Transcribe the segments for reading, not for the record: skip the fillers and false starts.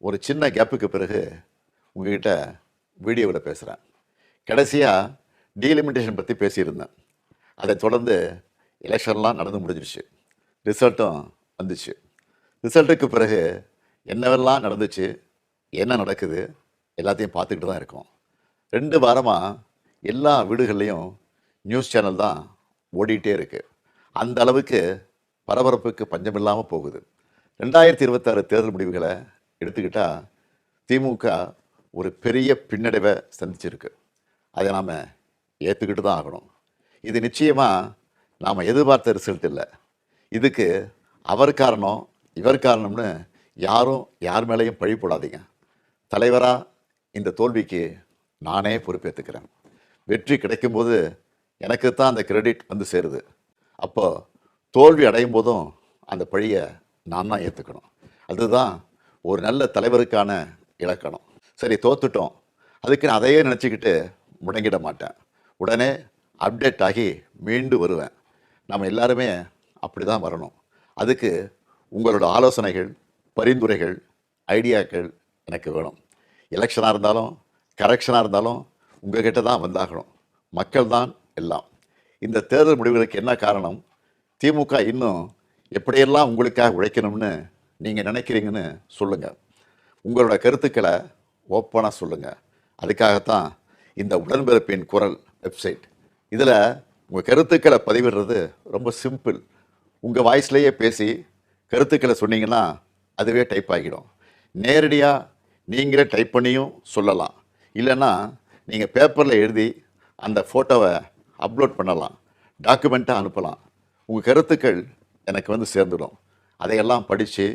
ஒரு சின்ன கேப்புக்கு பிறகு உங்ககிட்ட வீடியோவில் பேசுகிறேன். கடைசியாக டீலிமிட்டேஷன் பற்றி பேசியிருந்தேன். அதை தொடர்ந்து எலெக்ஷன்லாம் நடந்து முடிஞ்சிருச்சு. ரிசல்ட்டும் வந்துச்சு. ரிசல்ட்டுக்கு பிறகு என்னவெல்லாம் நடந்துச்சு, என்ன நடக்குது எல்லாத்தையும் பார்த்துக்கிட்டு தான் இருக்கோம். 2 வாரமாக எல்லா வீடுகள்லேயும் நியூஸ் சேனல் தான் ஓடிட்டே இருக்குது. அந்த அளவுக்கு பரபரப்புக்கு பஞ்சமில்லாமல் போகுது. 2026 தேர்தல் முடிவுகளை எடுத்துக்கிட்டால் திமுக ஒரு பெரிய பின்னடைவை சந்திச்சிருக்கு. அதை நாம் ஏற்றுக்கிட்டு தான் ஆகணும். இது நிச்சயமாக நாம் எதிர்பார்த்த ரிசல்ட் இல்லை. இதுக்கு அவர் காரணம் இவர் காரணம்னு யாரும் யார் மேலேயும் பழி போடாதீங்க. தலைவராக இந்த தோல்விக்கு நானே பொறுப்பேற்றுக்கிறேன். வெற்றி கிடைக்கும்போது எனக்கு தான் அந்த கிரெடிட் வந்து சேருது. அப்போ தோல்வி அடையும் போதும் அந்த பழியை நான் தான் ஏற்றுக்கணும். அதுதான் ஒரு நல்ல தலைவருக்கான இலக்கணம். சரி, தோத்துட்டோம், அதுக்கு நான் அதையே நினச்சிக்கிட்டு முடங்கிட மாட்டேன். உடனே அப்டேட் ஆகி மீண்டு வருவேன். நம்ம எல்லாருமே அப்படி தான் வரணும். அதுக்கு உங்களோட ஆலோசனைகள், பரிந்துரைகள், ஐடியாக்கள் எனக்கு வேணும். எலெக்ஷனாக இருந்தாலும் கரெக்ஷனாக இருந்தாலும் உங்கள்கிட்ட தான் வந்தாகணும். மக்கள் தான் எல்லாம். இந்த தேர்தல் முடிவுகளுக்கு என்ன காரணம்? திமுக இன்னும் எப்படியெல்லாம் உங்களுக்காக உழைக்கணும்னு நீங்கள் நினைக்கிறீங்கன்னு சொல்லுங்கள். உங்களோட கருத்துக்களை ஓப்பனாக சொல்லுங்கள். அதுக்காகத்தான் இந்த உடன்பிறப்பின் குரல் வெப்சைட். இதில் உங்கள் கருத்துக்களை பதிவிடுறது ரொம்ப சிம்பிள். உங்கள் வாய்ஸ்லேயே பேசி கருத்துக்களை சொன்னீங்கன்னா அதுவே டைப் ஆகிடும். நேரடியாக நீங்களே டைப் பண்ணியும் சொல்லலாம். இல்லைன்னா நீங்கள் பேப்பரில் எழுதி அந்த ஃபோட்டோவை அப்லோட் பண்ணலாம், டாக்குமெண்ட்டாக அனுப்பலாம். உங்கள் கருத்துக்கள் எனக்கு வந்து சேர்ந்துடும். அதையெல்லாம் படித்து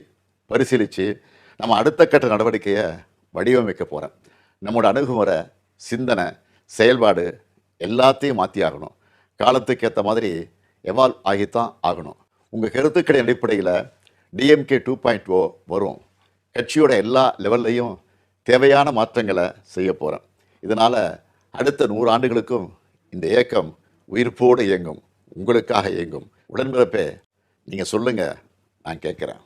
பரிசீலித்து நம்ம அடுத்த கட்ட நடவடிக்கையை வடிவமைக்க போகிறேன். நம்மளோட அணுகுமுறை, சிந்தனை, செயல்பாடு எல்லாத்தையும் மாற்றி ஆகணும். காலத்துக்கு ஏற்ற மாதிரி எவால்வ் ஆகித்தான் ஆகணும். உங்கள் கருத்துக்களின் அடிப்படையில் டிஎம்கே 2.0 வரும். கட்சியோட எல்லா லெவல்லையும் தேவையான மாற்றங்களை செய்ய போகிறேன். இதனால் அடுத்த 100 ஆண்டுகளுக்கும் இந்த இயக்கம் உயிர்ப்போடு இயங்கும், உங்களுக்காக இயங்கும். உடன்பிறப்பே, நீங்கள் சொல்லுங்கள், நான் கேட்குறேன்.